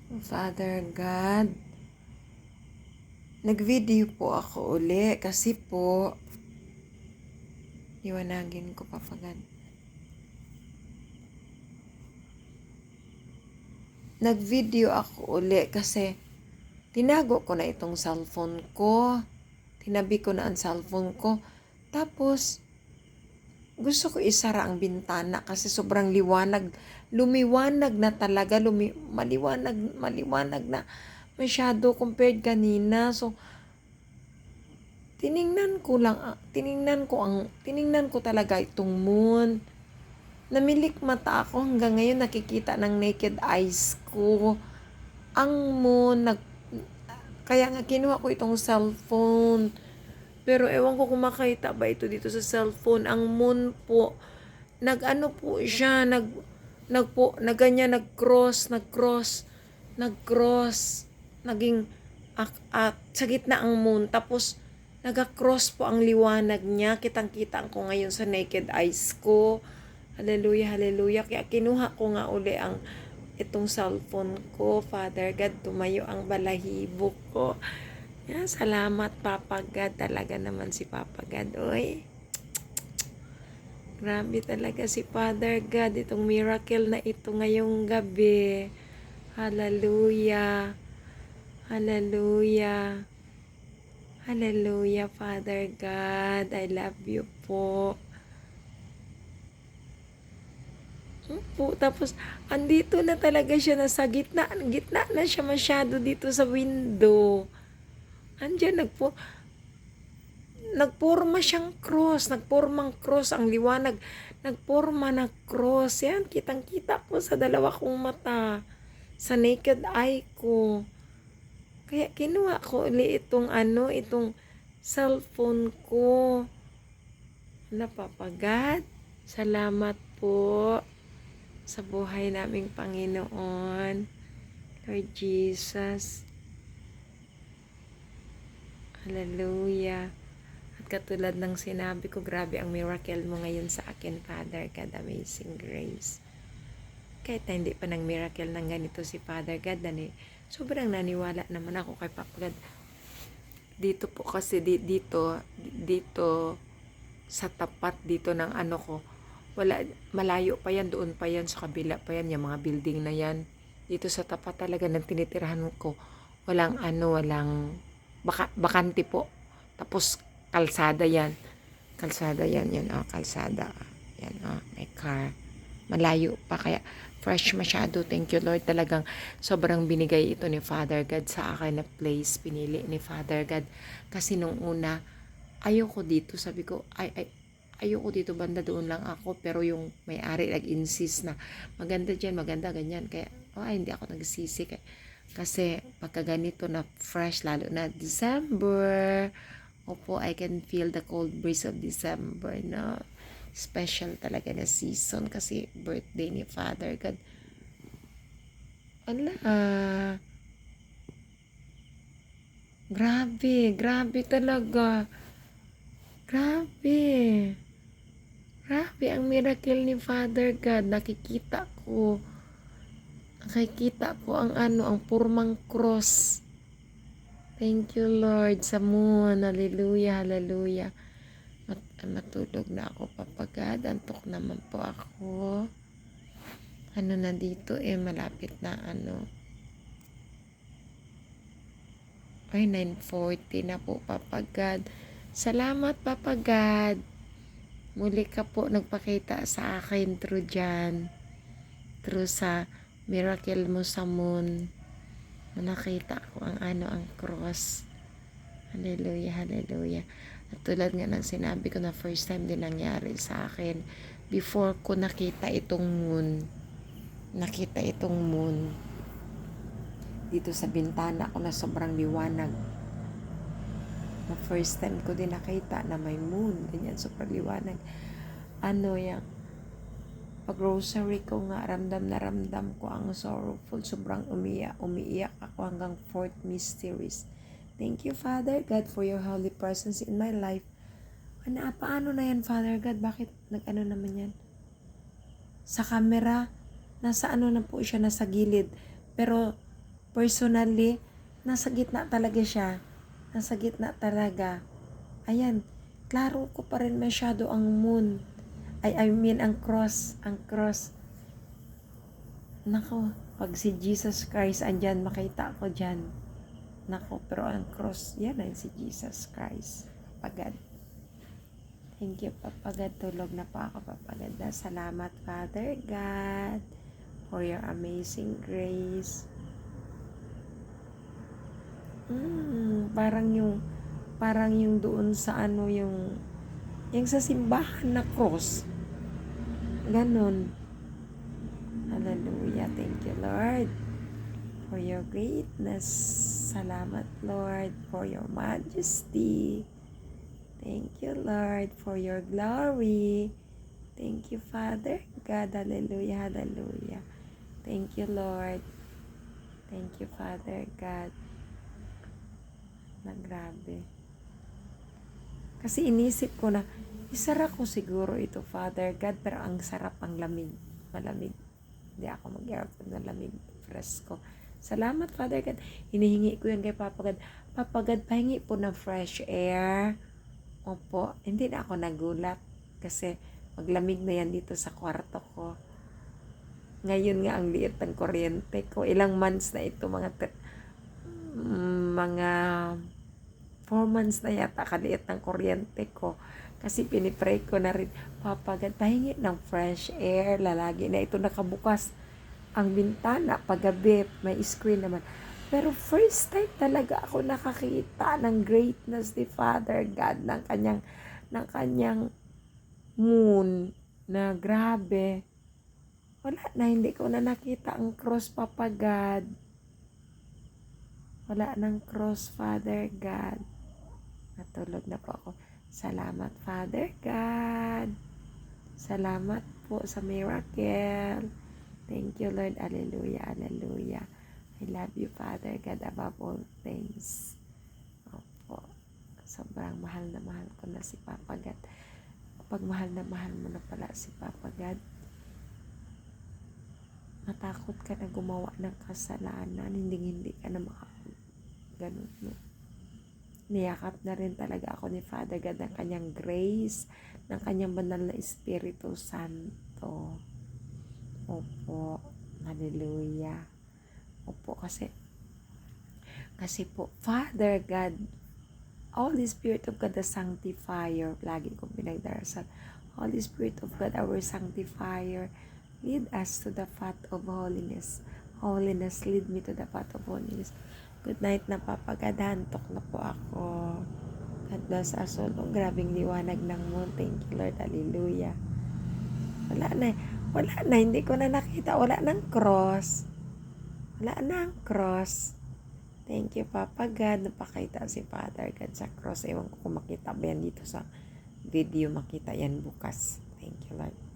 Father God, nag-video po ako uli kasi po, liwanagin ko pa pagad. Nag-video ako uli kasi tinago ko na itong cellphone ko. Tinabi ko na ang cellphone ko. Tapos, gusto ko isara ang bintana kasi sobrang liwanag. Lumiwanag na talaga. Maliwanag na masyado compared kanina. So, tiningnan ko talaga itong moon. Namilik mata ako hanggang ngayon nakikita ng naked eyes ko. Ang moon, kaya nga kinuha ko itong cellphone. Pero ewan ko kung makita ba ito dito sa cellphone. Ang moon po, nag-ano po siya, ganyan, nag-cross, naging, sa gitna ang moon. Tapos, nag-cross po ang liwanag niya. Kitang-kita ko ngayon sa naked eyes ko. Hallelujah, hallelujah. Kaya kinuha ko nga uli itong cellphone ko. Father God, tumayo ang balahibo ko. Yeah, salamat Papa God. Talaga naman si Papa God. Oy, grabe talaga si Father God. Itong miracle na ito ngayong gabi. Hallelujah. Hallelujah. Hallelujah, Father God. I love you po. Po, tapos andito na talaga siya, nasa gitna na siya masyado dito sa window. Andiyan nagporma siyang cross, nagpormang cross ang liwanag, nagporma na cross. Yan, kitang-kita ko sa dalawa kong mata, sa naked eye ko. Kaya kinuha ko ulit itong cellphone ko. Napapagad. Salamat po sa buhay naming Panginoon. Lord Jesus. Hallelujah. At katulad ng sinabi ko, grabe ang miracle mo ngayon sa akin, Father God. Amazing grace. Kahit na hindi pa ng miracle ng ganito si Father God, sobrang naniwala naman ako kay Papa God. Dito po kasi, dito sa tapat dito ng ano ko, malayo pa yan, doon pa yan, sa kabila pa yan, yung mga building na yan. Dito sa tapat talaga ng tinitirahan ko, walang bakante po. Tapos kalsada yan. Kalsada yan, kalsada. Yan, may car. Malayo pa, kaya fresh masyado. Thank you Lord, talagang sobrang binigay ito ni Father God sa akin na place, pinili ni Father God. Kasi nung una, ayoko dito, sabi ko, ayoko dito banda, doon lang ako. Pero yung may-ari nag-insist na maganda dyan, maganda ganyan. Kaya, hindi ako nagsisi. Kasi pagka ganito na fresh, lalo na December, opo, I can feel the cold breeze of December, no? Special talaga na season kasi birthday ni Father God. Ala, grabe talaga. Grabe. Grabe ang miracle ni Father God. Nakikita ko ang purmang cross. Thank you Lord sa moon. Hallelujah, hallelujah. Matulog na ako, Papa God. Antok naman po ako. Ano na dito malapit na Ay, 9:40 na po, Papa God. Salamat, Papa God. Muli ka po nagpakita sa akin through dyan. Through sa miracle mo sa moon. Nakita ko ang cross. Hallelujah, hallelujah. At tulad nga ng sinabi ko na first time din nangyari sa akin. Before ko nakita itong moon. Dito sa bintana ko na sobrang liwanag. Na first time ko din nakita na may moon. Ganyan, sobrang liwanag. Yan. Pag rosary ko nga, ramdam ko ang sorrowful. Sobrang umiiyak ako hanggang fourth mysteries. Thank you, Father God, for your holy presence in my life. Paano na yan, Father God? Bakit nag-ano naman yan? Sa camera, nasa na po siya, nasa gilid. Pero, personally, nasa gitna talaga siya. Nasa gitna talaga. Ayan, klaro ko pa rin masyado ang moon. I mean, ang cross. Ang cross. Nako, pag si Jesus Christ andyan, makita ko dyan. Nako, pero ang cross, yan ay si Jesus Christ. Pagad. Thank you, Papagad. Tulog na pa ako, Papagad. Salamat, Father God, for your amazing grace. Parang yung doon sa ano, yung sa simbahan na cross. Ganon. Hallelujah. Thank you, Lord, for your greatness. Salamat, Lord, for your majesty. Thank you, Lord, for your glory. Thank you, Father God. Hallelujah, hallelujah. Thank you, Lord. Thank you, Father God. Na grabe. Kasi inisip ko na, isara ko siguro ito, Father God, pero ang sarap ang lamig. Malamig. Hindi ako mag-aircon na lamig. Fresco. Salamat, Father God. Hinihingi ko yan kay Papa God. Papa God, pahingi po ng fresh air. Opo, hindi na ako nagulat kasi maglamig na yan dito sa kwarto ko. Ngayon nga ang liit ng kuryente ko. Ilang months na ito, mga 4 months na yata kaliit ng kuryente ko. Kasi pinipray ko na rin, Papa God, pahingi ng fresh air. Lalagi na ito nakabukas. Ang bintana, paggabi, may screen naman. Pero first time talaga ako nakakita ng greatness ni Father God, ng kanyang moon, na grabe. Wala na, hindi ko na nakita ang cross, Papa God. Wala nang cross, Father God. Natulog na po ako. Salamat, Father God. Salamat po sa miracle. Thank you, Lord. Hallelujah, hallelujah. I love you, Father God, above all things. Opo. Sobrang mahal ko na si Papa God. Pag mahal mo na pala si Papa God, matakot ka na gumawa ng kasalanan, hindi ka na ganun, no? Niyakap na rin talaga ako ni Father God ng kanyang grace, ng kanyang banal na Espiritu Santo. Opo. Hallelujah. Opo, kasi po, Father God, Holy Spirit of God, the Sanctifier, lagi kong pinagdarasal, Holy Spirit of God, our Sanctifier, lead us to the path of holiness. Holiness, lead me to the path of holiness. Good night na, Papa God. Hantok na po ako. God bless us all. Grabing liwanag ng moon. Thank you, Lord. Hallelujah. Wala na. Hindi ko na nakita. Wala nang cross. Wala nang cross. Thank you, Papa God. Napakita si Father God sa cross. Ewan ko kung makita ba yan dito sa video. Makita yan bukas. Thank you, Lord.